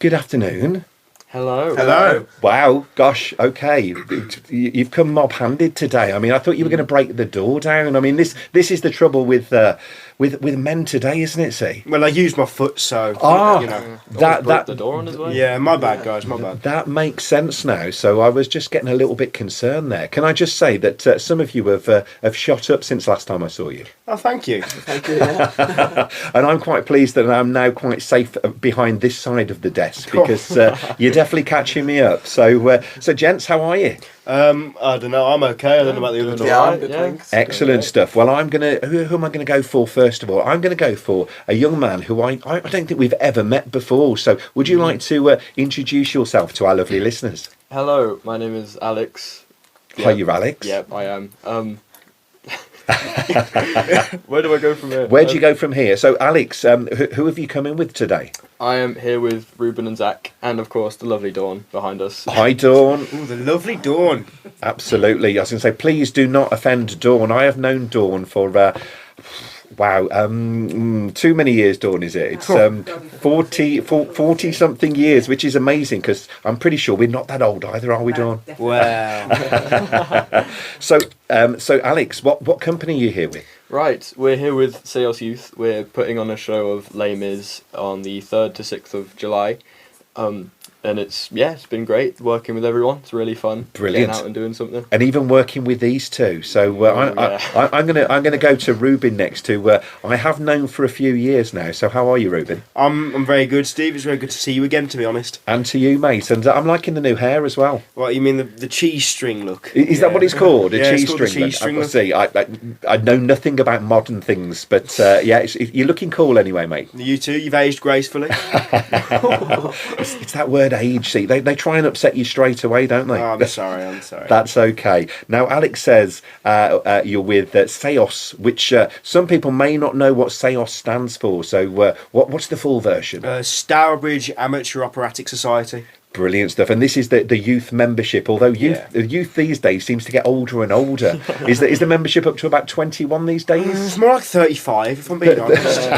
Good afternoon. Hello. Hello. Wow, gosh, okay. You've come mob-handed today. I mean, I thought you were going to break the door down. I mean, this is the trouble with men today, isn't it, see? Well, I used my foot, so you know. Broke the door on his way. Yeah, my bad, guys, my bad. That makes sense now. So I was just getting a little bit concerned there. Can I just say that some of you have shot up since last time I saw you? Oh, thank you. Thank you. Yeah. And I'm quite pleased that I'm now quite safe behind this side of the desk because you're definitely catching me up. So, gents, how are you? I don't know. I'm okay. I don't know about the other two. Yeah, I'm good, thanks. Excellent stuff. Well, I'm gonna. Who am I going to go for first of all? I'm going to go for a young man who I don't think we've ever met before. So, would you like to introduce yourself to our lovely listeners? Hello, my name is Alex. Hi, you Alex. Yep, I am. Where do I go from here? Where do you go from here? So, Alex, who have you come in with today? I am here with Ruben and Zach, and of course the lovely Dawn behind us. Hi, Dawn. Ooh, the lovely Dawn. Absolutely. I was going to say, please do not offend Dawn. I have known Dawn for, too many years, Dawn, is it? It's 40 something years, which is amazing because I'm pretty sure we're not that old either, are we, Dawn? Wow. So, Alex, what company are you here with? Right, we're here with SAOS Youth. We're putting on a show of Les Mis on the 3rd to 6th of July. And it's been great working with everyone. It's really fun. Brilliant. Getting out and doing something. And even working with these two. So I'm gonna go to Ruben next. I have known for a few years now. So how are you, Ruben? I'm very good, Steve. It's very good to see you again, to be honest. And to you, mate. And I'm liking the new hair as well. What, you mean the cheese string look? Is that what it's called? Yeah, Cheese it's called the string. cheese string I look. see. I know nothing about modern things, but you're looking cool anyway, mate. You too. You've aged gracefully. It's that word age. See, they try and upset you straight away, don't they? Oh, I'm sorry. That's okay. Now, Alex says you're with SAOS, which some people may not know what SAOS stands for. So what's the full version? Stourbridge Amateur Operatic Society. Brilliant stuff. And this is the youth membership, although the youth these days seems to get older and older. Is the membership up to about 21 these days? It's more like 35, if I'm being honest.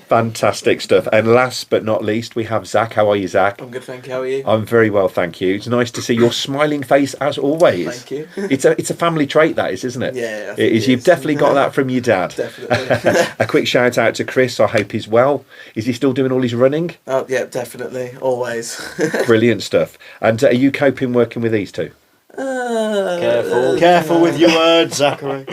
Fantastic stuff. And last but not least, we have Zach. How are you, Zach? I'm good, thank you. How are you? I'm very well, thank you. It's nice to see your smiling face as always. Thank you. It's a family trait, that is, isn't it? Yeah, it is. You've definitely got that from your dad. Definitely. A quick shout out to Chris. I hope he's well. Is he still doing all his running? Oh, yeah, definitely. Always. Brilliant stuff. And are you coping working with these two? Careful with your words, Zachary.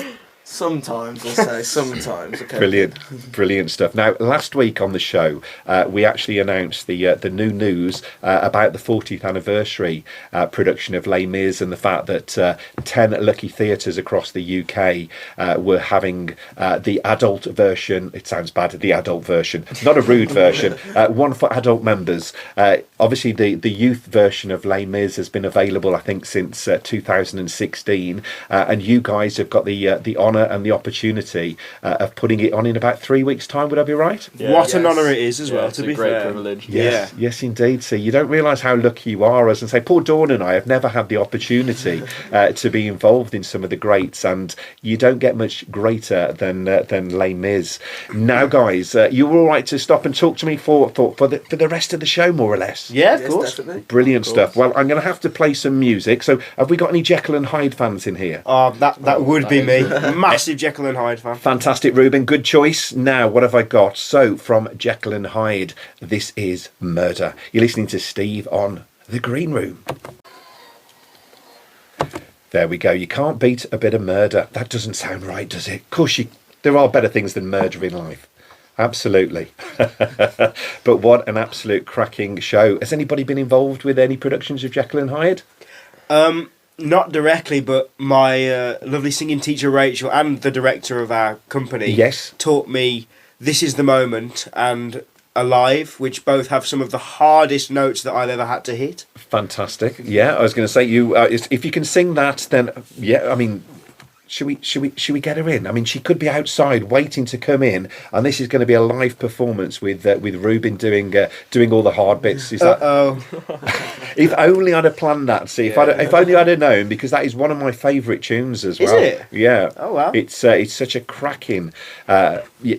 Sometimes, I'll say. Sometimes. Okay. Brilliant stuff. Now, last week on the show, we actually announced the new news about the 40th anniversary production of Les Mis and the fact that 10 lucky theatres across the UK were having the adult version. It sounds bad, the adult version, not a rude version. One for adult members. Obviously, the youth version of Les Mis has been available, I think, since 2016, and you guys have got the honour and the opportunity of putting it on in about 3 weeks' time. Would I be right? Yeah, what an honour it is as well, to be fair. It's a great privilege. Yes, indeed. So you don't realise how lucky you are. As I say, poor Dawn and I have never had the opportunity to be involved in some of the greats, and you don't get much greater than Les Mis. Now, guys, you're all right to stop and talk to me for the rest of the show, more or less? Yeah, of course. Definitely. Brilliant stuff. Well, I'm going to have to play some music. So have we got any Jekyll and Hyde fans in here? Oh, that would be me. Massive Jekyll and Hyde fan. Fantastic, Ruben. Good choice. Now, what have I got? So, from Jekyll and Hyde, this is Murder. You're listening to Steve on The Green Room. There we go. You can't beat a bit of murder. That doesn't sound right, does it? Of course, there are better things than murder in life. Absolutely. But what an absolute cracking show. Has anybody been involved with any productions of Jekyll and Hyde? Not directly, but my lovely singing teacher Rachel and the director of our company taught me This Is the Moment and Alive, which both have some of the hardest notes that I've ever had to hit. Fantastic. Yeah, I was going to say, if you can sing that, then I mean, should we get her in? I mean, she could be outside waiting to come in, and this is going to be a live performance with Ruben doing all the hard bits. Is that? If only I'd have planned that. See, if only I'd have known, because that is one of my favourite tunes as well. Is it? Yeah. Oh wow. It's such a cracking,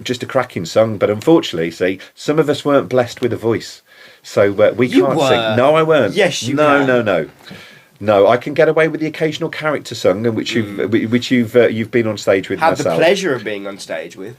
just a cracking song. But unfortunately, see, some of us weren't blessed with a voice. So we You can't were. sing. No, I weren't. Yes, you No, can. no, no. No, I can get away with the occasional character sung, which you've been on stage with Had myself. the pleasure of being on stage with.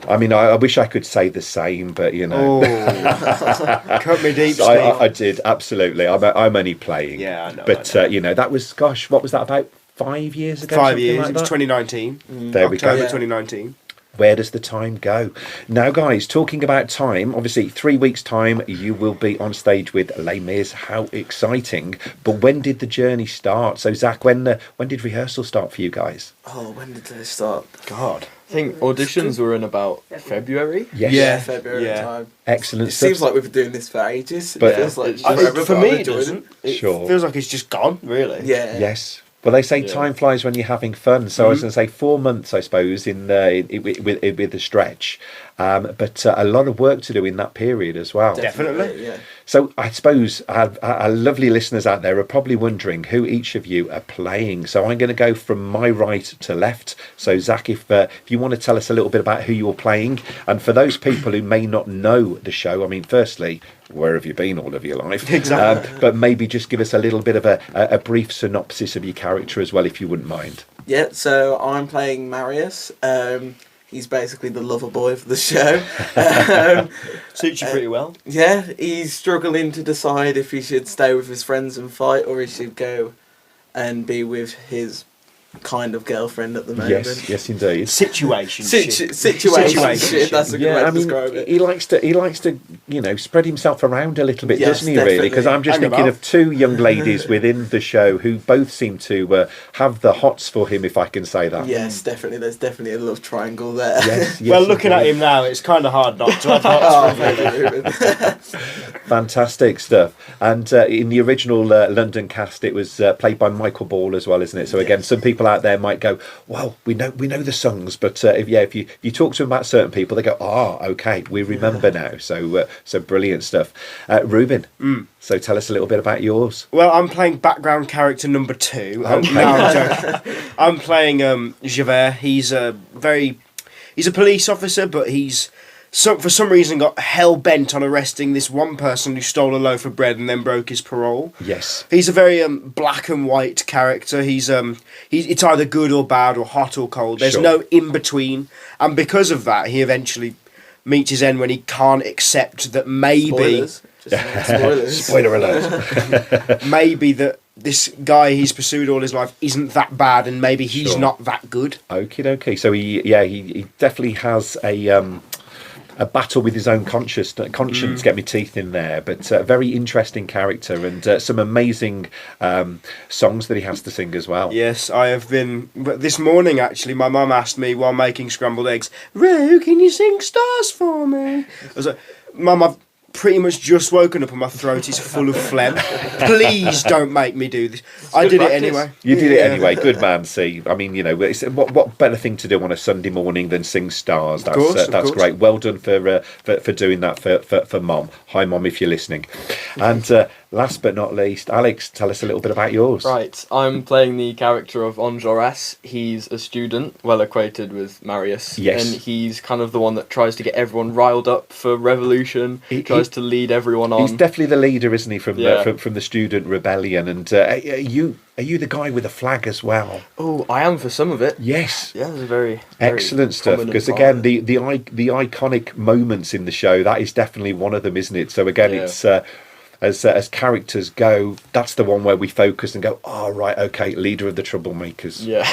I mean, I wish I could say the same, but you know. Oh, cut me deep, So Steve. I did, absolutely. I'm only playing. Yeah, I know. But you know, that was, gosh, what was that, about 5 years ago? 5 something years. like It was that? 2019. There we go. October Yeah. 2019. Where does the time go? Now, guys, talking about time, obviously 3 weeks' time, you will be on stage with Les Mis. How exciting. But when did the journey start? So, Zach, when did rehearsal start for you guys? Oh, when did they start? God. I think auditions were in about February. Yes. Yeah. February yeah. time. Excellent It stuff. seems like we've been doing this for ages. But- It feels like It's forever, For but me, I've it enjoyed doesn't. It Sure. feels like it's just gone, really. Yeah. Yes. Well, they say Yeah. time flies when you're having fun. So I was going to say 4 months, I suppose, with the stretch. But a lot of work to do in that period as well. Definitely. Yeah. So I suppose our lovely listeners out there are probably wondering who each of you are playing. So I'm going to go from my right to left. So Zach, if you want to tell us a little bit about who you're playing, and for those people who may not know the show, I mean, firstly, where have you been all of your life? Exactly. But maybe just give us a little bit of a brief synopsis of your character as well, if you wouldn't mind. Yeah, so I'm playing Marius. He's basically the lover boy of the show. Suits you pretty well. Yeah, he's struggling to decide if he should stay with his friends and fight or he should go and be with his kind of girlfriend at the moment. Yes, indeed. Situation. Situation. That's a good way to describe it. he likes to spread himself around a little bit, Yes, doesn't he? Really, because I'm just Hang thinking about. of two young ladies within the show who both seem to have the hots for him, if I can say that. Yes, definitely. There's definitely a love triangle there. Yes, Well, looking at him now, it's kind of hard not to have Oh, hearts for him. thank you, Ruben. fantastic stuff. And in the original London cast, it was played by Michael Ball as well, isn't it? So again, some people out there might go, "Well, we know the songs," but if you talk to them about certain people, they go, okay, we remember now." So brilliant stuff. Ruben, so tell us a little bit about yours. Well, I'm playing background character number 2. Okay. No, I'm joking. I'm playing Javert. He's a police officer, but he's for some reason got hell bent on arresting this one person who stole a loaf of bread and then broke his parole. Yes. He's a very black and white character. He's it's either good or bad or hot or cold. There's Sure. no in between, and because of that, he eventually meets his end when he can't accept that maybe Spoilers. Just spoilers. Spoiler alert. maybe that this guy he's pursued all his life isn't that bad, and maybe he's Sure. not that good. Okie dokie. So he definitely has a battle with his own conscience. Get my teeth in there, but a very interesting character and some amazing songs that he has to sing as well. Yes, I have been. But this morning, actually, my mum asked me while making scrambled eggs, "Ru, can you sing Stars for me?" I was like, "Mum, I've pretty much just woken up and my throat is full of phlegm. Please don't make me do this." I did practice. it anyway. You did it Yeah. anyway. Good man, see. I mean, what better thing to do on a Sunday morning than sing Stars? That's Of that's course. great. Well done for doing that for Mom. Hi, Mom, if you're listening. And last but not least, Alex, tell us a little bit about yours. Right, I'm playing the character of Enjolras. He's a student, well acquainted with Marius. Yes. And he's kind of the one that tries to get everyone riled up for revolution, He- tries to lead everyone on. He's definitely the leader, isn't he, from Yeah. from the student rebellion? And are you the guy with the flag as well? Oh, I am for some of it. Yes. Yeah, it's a very Excellent stuff. prominent Because part again, of it. the iconic moments in the show, that is definitely one of them, isn't it? So again, Yeah. it's as characters go, that's the one where we focus and go, "Oh right, okay, leader of the troublemakers." Yeah.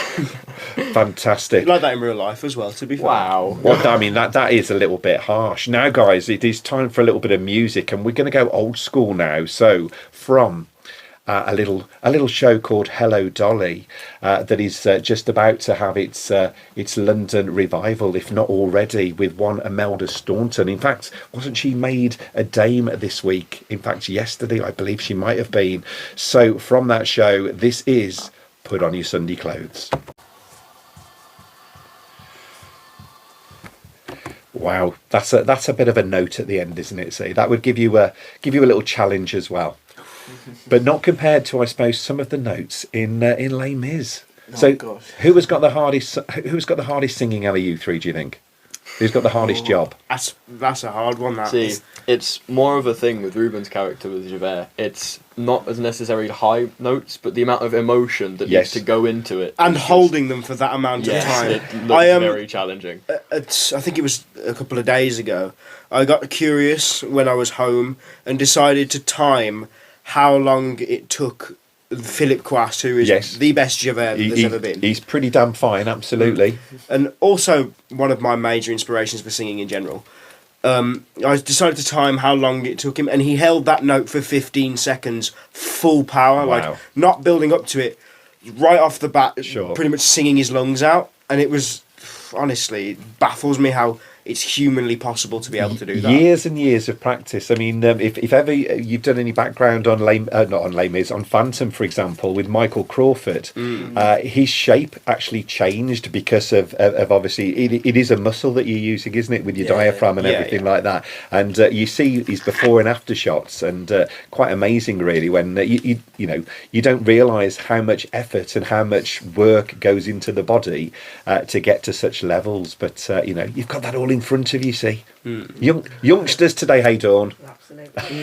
Fantastic. Like that in real life as well, to be fair. Wow. Well, I mean that is a little bit harsh. Now, guys, it is time for a little bit of music, and we're going to go old school now. So from a little show called Hello Dolly that is just about to have its London revival, if not already, with one Imelda Staunton. In fact, wasn't she made a dame this week? In fact, yesterday I believe she might have been. So from that show, this is Put On Your Sunday Clothes. Wow, that's a bit of a note at the end, isn't it? See, that would give you a little challenge as well, but not compared to, I suppose, some of the notes in Les Mis. Oh, So, gosh. who has got the hardest singing out of you three? Do you think? Who's got the hardest job? That's a hard one. That. See, it's more of a thing with Ruben's character with Javert. It's not as necessarily high notes, but the amount of emotion that needs to go into it. And holding them for that amount of time. It looks very challenging. I think it was a couple of days ago. I got curious when I was home and decided to time how long it took Philip Quast, who is the best Javert there's ever been. He's pretty damn fine, absolutely. And also one of my major inspirations for singing in general. I decided to time how long it took him, and he held that note for 15 seconds, full power, like not building up to it, right off the bat, pretty much singing his lungs out. And it was, honestly, it baffles me how it's humanly possible to be able to do that. Years and years of practice. I mean, if ever you've done any background on on Phantom, for example, with Michael Crawford, his shape actually changed because of obviously it is a muscle that you're using, isn't it, with your diaphragm and everything like that. And you see his before and after shots, and quite amazing, really, when you don't realise how much effort and how much work goes into the body to get to such levels. But you've got that all in front of you, see. Youngsters today, hey Dawn. Absolutely.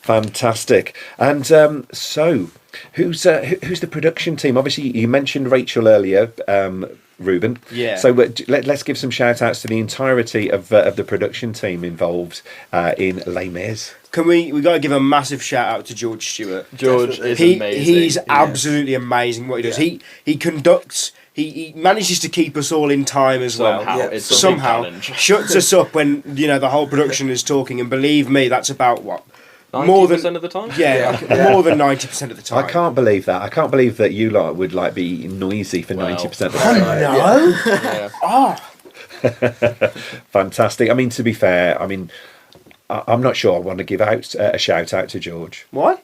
Fantastic. And so who's the production team? Obviously you mentioned Rachel earlier, Ruben. Yeah. So let's give some shout outs to the entirety of the production team involved in Les Mis. We got to give a massive shout out to George Stewart. George is amazing. He's absolutely amazing what he does. He conducts. He manages to keep us all in time as well. It's somehow shuts us up when the whole production is talking. And believe me, that's about what 90% of the time. More than 90% of the time. I can't believe that. I can't believe that you lot would be noisy for 90% of the time. No. Fantastic. I mean, to be fair, I'm not sure I want to give out a shout out to George. Why?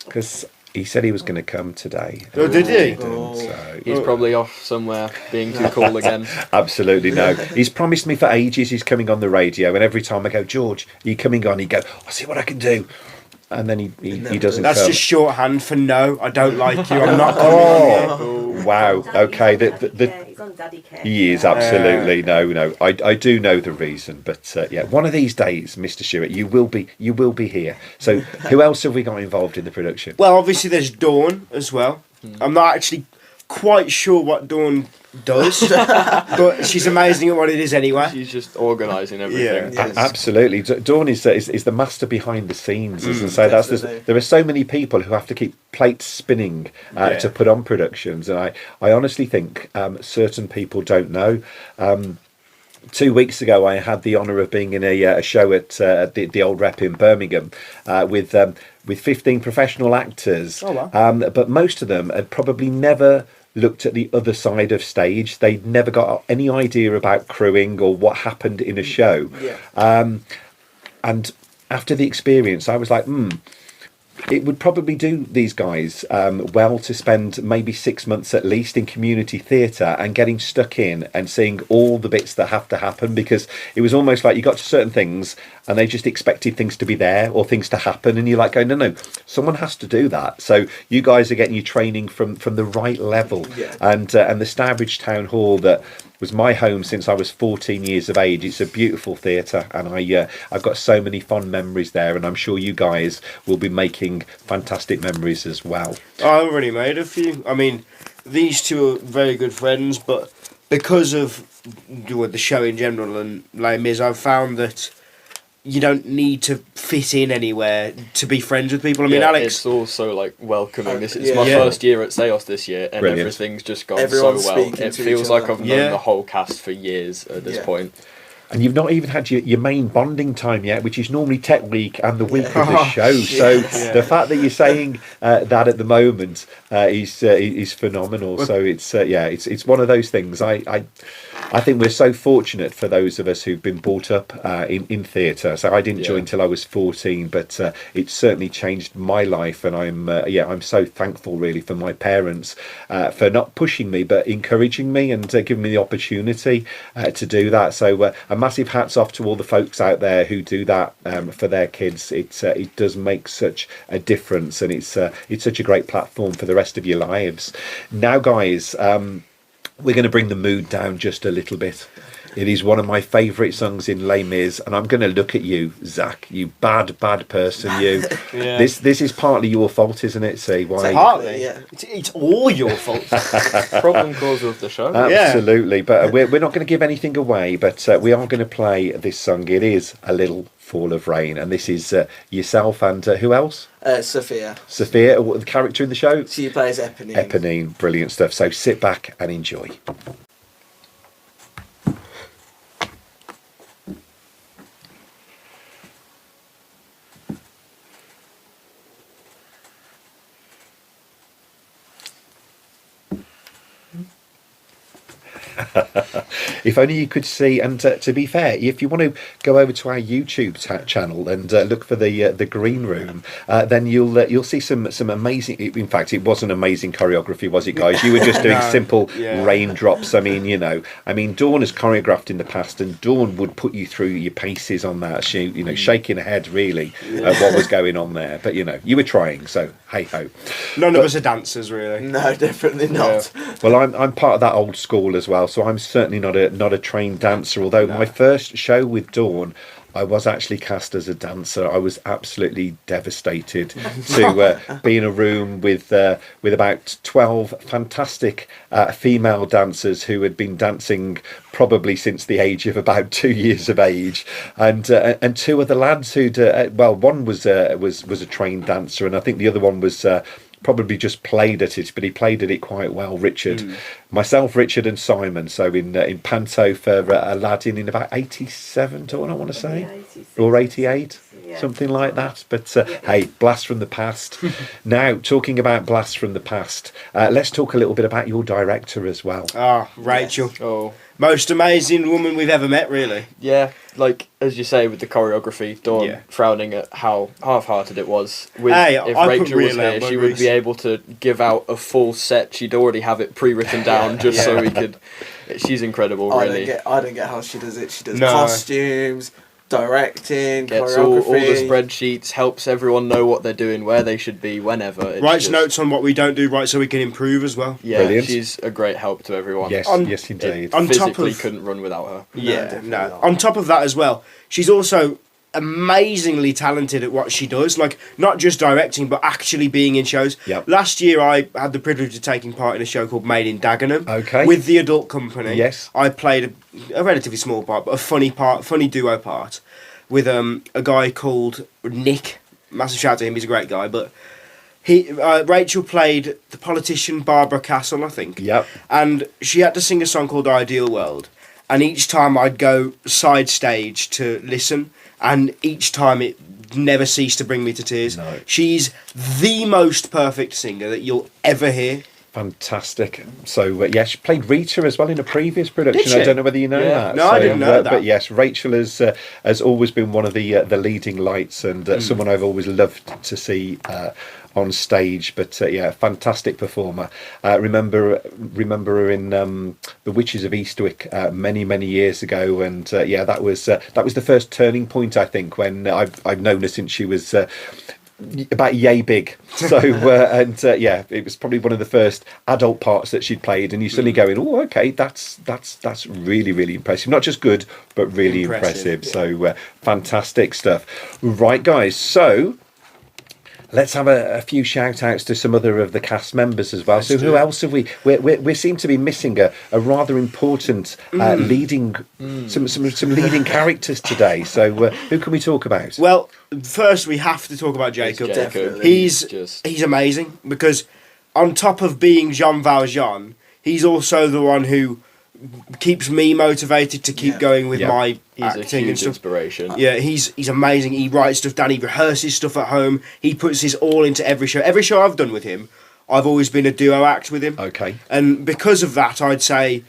Because he said he was going to come today. Oh, did he? So, he's probably off somewhere being too cool again. Absolutely no. He's promised me for ages he's coming on the radio, and every time I go, George, are you coming on? He'd go, I'll see what I can do. And then he doesn't That's come. just shorthand for no, I don't like you, I'm not coming on. Wow, okay. He's on Daddy Care. He is, absolutely. No. I do know the reason, but one of these days, Mr. Stewart, you will be here. So who else have we got involved in the production? Well, obviously there's Dawn as well. I'm not actually quite sure what Dawn does, but she's amazing at what it is anyway. She's just organising everything. Yeah. Absolutely. Dawn is the master behind the scenes, and so there are so many people who have to keep plates spinning to put on productions, and I honestly think certain people don't know. 2 weeks ago, I had the honour of being in a show at the Old Rep in Birmingham with 15 professional actors. Oh, wow. But most of them had probably never looked at the other side of stage. They'd never got any idea about crewing or what happened in a show. And after the experience, I was like, it would probably do these guys well to spend maybe 6 months at least in community theatre and getting stuck in and seeing all the bits that have to happen, because it was almost like you got to certain things and they just expected things to be there or things to happen, and you're like, no, someone has to do that. So you guys are getting your training from the right level. And the Stourbridge Town Hall, that was my home since I was 14 years of age. It's a beautiful theatre, and I've got so many fond memories there, and I'm sure you guys will be making fantastic memories as well. I've already made a few. I mean, these two are very good friends, but because of the show in general and Les Mis, I've found that you don't need to fit in anywhere to be friends with people. I mean, Alex... It's also, welcoming. This is my first year at SAOS this year, and everything's just gone so well. It feels like I've known the whole cast for years at this point. And you've not even had your main bonding time yet, which is normally Tech Week and the week of the show. So the fact that you're saying that at the moment is phenomenal. So it's one of those things. I think we're so fortunate for those of us who've been brought up in theatre. So I didn't join till I was 14, but it certainly changed my life, and I'm so thankful really for my parents for not pushing me but encouraging me and giving me the opportunity to do that. So a massive hats off to all the folks out there who do that for their kids. It does make such a difference, and it's such a great platform for the rest of your lives. Now, guys, we're going to bring the mood down just a little bit. It is one of my favourite songs in Les Mis, and I'm going to look at you, Zach. You bad person, you. Yeah. This is partly your fault, isn't it? See why? Partly, Yeah. It's all your fault. Problem causer of the show. Absolutely, but we're not going to give anything away. But we are going to play this song. It is A Little Fall of Rain, and this is yourself and who else? Sophia. Sophia, the character in the show. She plays Eponine. Eponine, brilliant stuff. So sit back and enjoy. If only you could see, and to be fair, if you want to go over to our YouTube channel and look for the green room, then you'll see some amazing. In fact, it was an amazing choreography, was it, guys? You were just doing simple raindrops. I mean, Dawn has choreographed in the past, and Dawn would put you through your paces on that. She, shaking her head really at what was going on there. But you were trying, so hey ho. None of us are dancers, really. No, definitely not. Well, I'm part of that old school as well, so I'm certainly not a trained dancer. Although my first show with Dawn, I was actually cast as a dancer. I was absolutely devastated to be in a room with about 12 fantastic female dancers who had been dancing probably since the age of about 2 years of age, and two of the lads who'd one was a trained dancer, and I think the other one was probably just played at it, but he played at it quite well. Richard, myself, Richard, and Simon. So in Panto for Aladdin in about 87, I want to say, 86. or 88, Yeah. something like that. But hey, blast from the past. Now, talking about blast from the past, let's talk a little bit about your director as well. Rachel. Yes. Oh, Most amazing woman we've ever met, really. yeah, like as you say with the choreography, Dawn frowning at how half-hearted it was. If I put Rachel was real here, elbow she would grease. be able to give out a full set. She'd already have it pre-written down just so we could. She's incredible, really. I don't get how she does it. She does No. costumes, directing, Gets all choreography. the spreadsheets, helps everyone know what they're doing, where they should be, whenever. It's Writes just- notes on what we don't do right so we can improve as well. Yeah, Brilliant. she's a great help to everyone. Yes, On- yes, indeed. on top Physically of- couldn't run without her. definitely not. On top of that as well, she's also amazingly talented at what she does, like not just directing but actually being in shows. Yep. Last year I had the privilege of taking part in a show called Made in Dagenham. Okay. With the adult company. Yes. I played a relatively small part, but a funny duo part with a guy called Nick. Massive shout out to him, he's a great guy, but Rachel played the politician Barbara Castle, I think. Yep. And she had to sing a song called Ideal World. And each time I'd go side stage to listen, and each time it never ceased to bring me to tears. No. She's the most perfect singer that you'll ever hear. Fantastic. So she played Rita as well in a previous production. Did she? I don't know whether you know Yeah. that. No, I didn't know that. But yes, Rachel has always been one of the leading lights, and someone I've always loved to see on stage. But fantastic performer. Remember her in The Witches of Eastwick many years ago, and that was the first turning point, I think, when I've known her since she was about yay big. So it was probably one of the first adult parts that she'd played, and you suddenly going, oh, okay, that's really impressive. Not just good, but really impressive. So fantastic stuff. Right, guys, so let's have a few shout outs to some other of the cast members as well. So who else have we seem to be missing a rather important leading some leading characters today. So who can we talk about? Well, first we have to talk about Jacob. Definitely. He's amazing, because on top of being Jean Valjean, he's also the one who keeps me motivated to keep going with my He's a acting and huge stuff. inspiration. Yeah, he's amazing. He writes stuff down. He rehearses stuff at home. He puts his all into every show. Every show I've done with him, I've always been a duo act with him. Okay. And because of that, I'd say,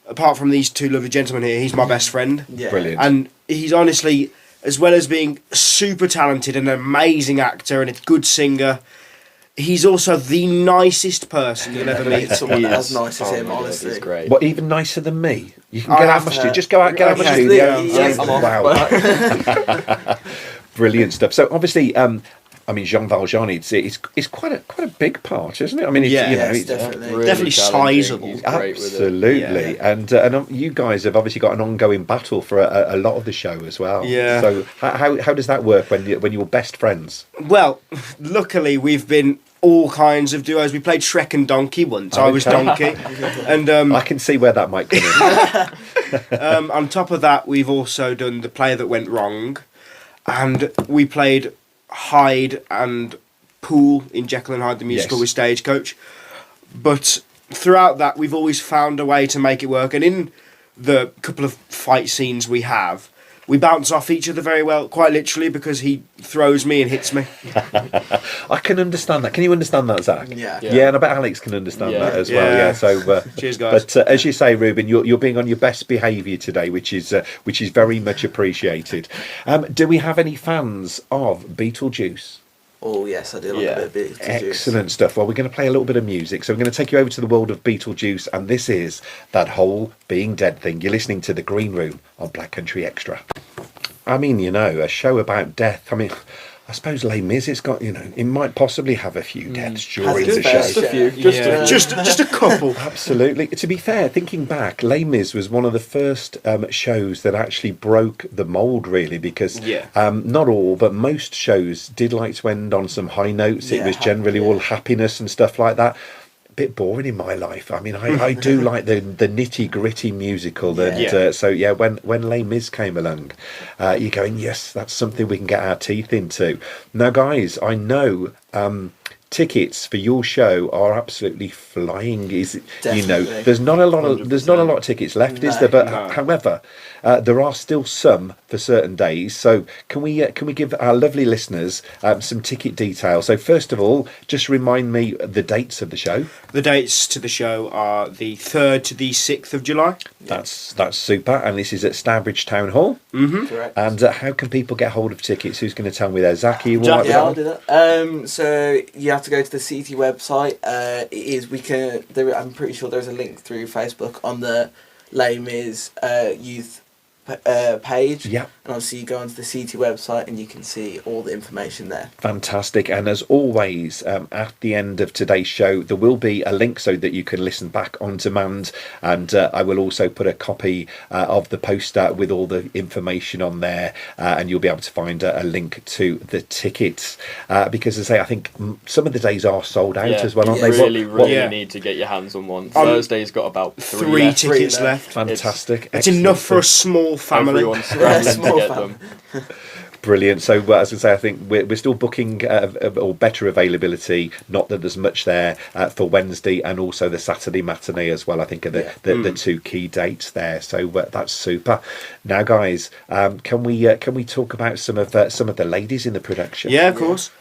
apart from these two lovely gentlemen here, he's my best friend. Yeah. Brilliant. And he's honestly, as well as being super talented and an amazing actor and a good singer, he's also the nicest person you'll ever meet. Someone He as is. nice as Oh him, my God, honestly. he's great. What, even nicer than me? You can I get out have my to- studio. Just go out my Okay. studio. Yeah, I'm off. Wow. Brilliant stuff. So obviously, I mean, Jean Valjean, it's quite a big part, isn't it? I mean, it's definitely definitely sizable. He's great with it. Absolutely, and you guys have obviously got an ongoing battle for a lot of the show as well. Yeah. So how does that work when you're best friends? Well, luckily we've been all kinds of duos. We played Shrek and Donkey once. I was Donkey, and I can see where that might come in. on top of that, we've also done The Play That Went Wrong, and we played Hyde and Pool in Jekyll and Hyde the musical with Stagecoach. But throughout that, we've always found a way to make it work. And in the couple of fight scenes we have, we bounce off each other very well, quite literally, because he throws me and hits me. I can understand that. Can you understand that, Zach? Yeah. And I bet Alex can understand that as well. Yeah. So Cheers, guys. But as you say, Ruben, you're being on your best behaviour today, which is very much appreciated. Do we have any fans of Beetlejuice? Oh yes, I do like a bit of Beetlejuice. Excellent stuff. Well, we're going to play a little bit of music. So we're going to take you over to the world of Beetlejuice, and this is That Whole Being Dead Thing. You're listening to The Green Room on Black Country Extra. I mean, a show about death. I mean, I suppose Les Mis, it's got, it might possibly have a few deaths during the show. Just a few. Just a couple. Absolutely. To be fair, thinking back, Les Mis was one of the first shows that actually broke the mould, really, because not all, but most shows did like to end on some high notes. It was generally all happiness and stuff like that. Bit boring in my life. I mean, I do like the nitty gritty musical, and so when Les Mis came along, you're going, yes, that's something we can get our teeth into. Now, guys, I know tickets for your show are absolutely flying. There's not a lot of tickets left, is there? But however, there are still some for certain days. So can we give our lovely listeners some ticket details? So first of all, just remind me the dates of the show. The dates to the show are the 3rd to the 6th of July. That's super, and this is at Stourbridge Town Hall. Mm-hmm. Correct. And how can people get hold of tickets? Who's going to tell me there? Zach, are you all right with Yeah, that? I'll do that. So you have to go to the CT website. I'm pretty sure there's a link through Facebook on the Les Mis Youth page. Yeah. And obviously you go onto the CT website and you can see all the information there. Fantastic. And as always, at the end of today's show, there will be a link so that you can listen back on demand. And I will also put a copy of the poster with all the information on there. And you'll be able to find a link to the tickets. Because, as I say, I think some of the days are sold out as well, aren't they? Really need to get your hands on one. Thursday's got about three tickets left. Fantastic. It's enough for a small family. Everyone's scrambling to get them. Brilliant. So as I say, I think we're still booking or better availability. Not that there's much there for Wednesday and also the Saturday matinee as well. I think are the two key dates there. So that's super. Now, guys, can we talk about some of the ladies in the production? Yeah, of course.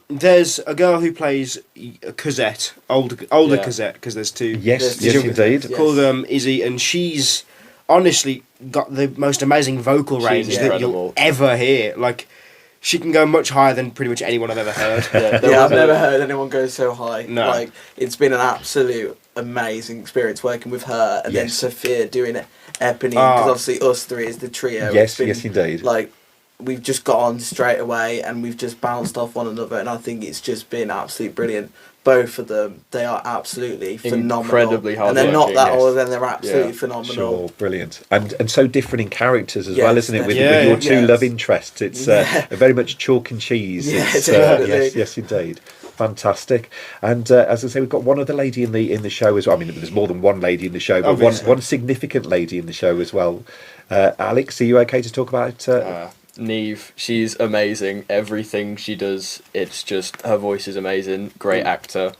There's a girl who plays Cosette, older Cosette, because there's two. Yes, indeed. Called Izzy, and she's honestly got the most amazing vocal range that you'll ever hear. Like, she can go much higher than pretty much anyone I've ever heard. I've never heard anyone go so high. No. Like, it's been an absolute amazing experience working with her, and then Sophia doing Eponine, because obviously us three is the trio. Yes, indeed. Like, we've just got on straight away and we've just bounced off one another, and I think it's just been absolutely brilliant. Both of them, they are absolutely phenomenal. Incredibly hard. And they're not that old, and they're absolutely phenomenal. Sure, brilliant. And so different in characters as well, isn't it? With your two love interests. It's very much chalk and cheese. Yes, indeed. Fantastic. And as I say, we've got one other lady in the show as well. I mean, there's more than one lady in the show, but one significant lady in the show as well. Alex, are you okay to talk about Neve? She's amazing. Everything she does, it's just, her voice is amazing. Great actor.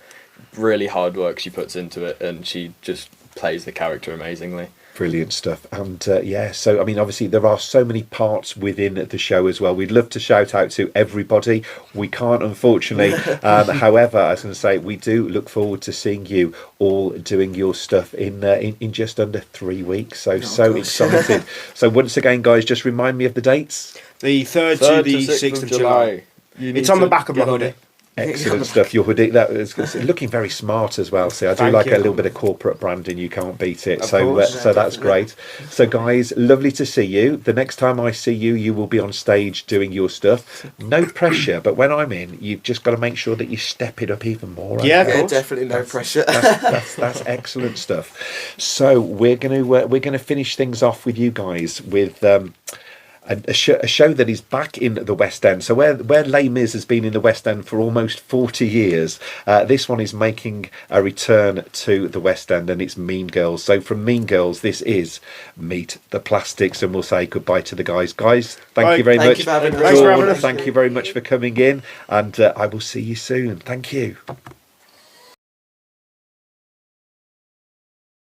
Really hard work she puts into it, and she just plays the character amazingly. Brilliant stuff. And so I mean, obviously there are so many parts within the show as well. We'd love to shout out to everybody. We can't, unfortunately. However, I was going to say, we do look forward to seeing you all doing your stuff in just under 3 weeks. So excited. So once again, guys, just remind me of the dates. The 3rd to the 6th of July. It's on the back of my hoodie. Excellent stuff. Your hoodie, it's looking very smart as well. See, I do Thank like you. a little bit of corporate branding. You can't beat it. Of So course. so that's great. So guys, lovely to see you. The next time I see you, you will be on stage doing your stuff. No pressure, but when I'm in, you've just got to make sure that you step it up even more. Yeah, of Yeah, course. definitely no pressure. That's excellent stuff. So we're gonna finish things off with you guys with a show that is back in the West End. So where Les Mis has been in the West End for almost 40 years, this one is making a return to the West End, and it's Mean Girls. So from Mean Girls, this is Meet the Plastics, and we'll say goodbye to the guys. Guys, thank you very Thank much. you for having us. Thanks for having Dawn, us. thank you very much for coming in, and I will see you soon. Thank you.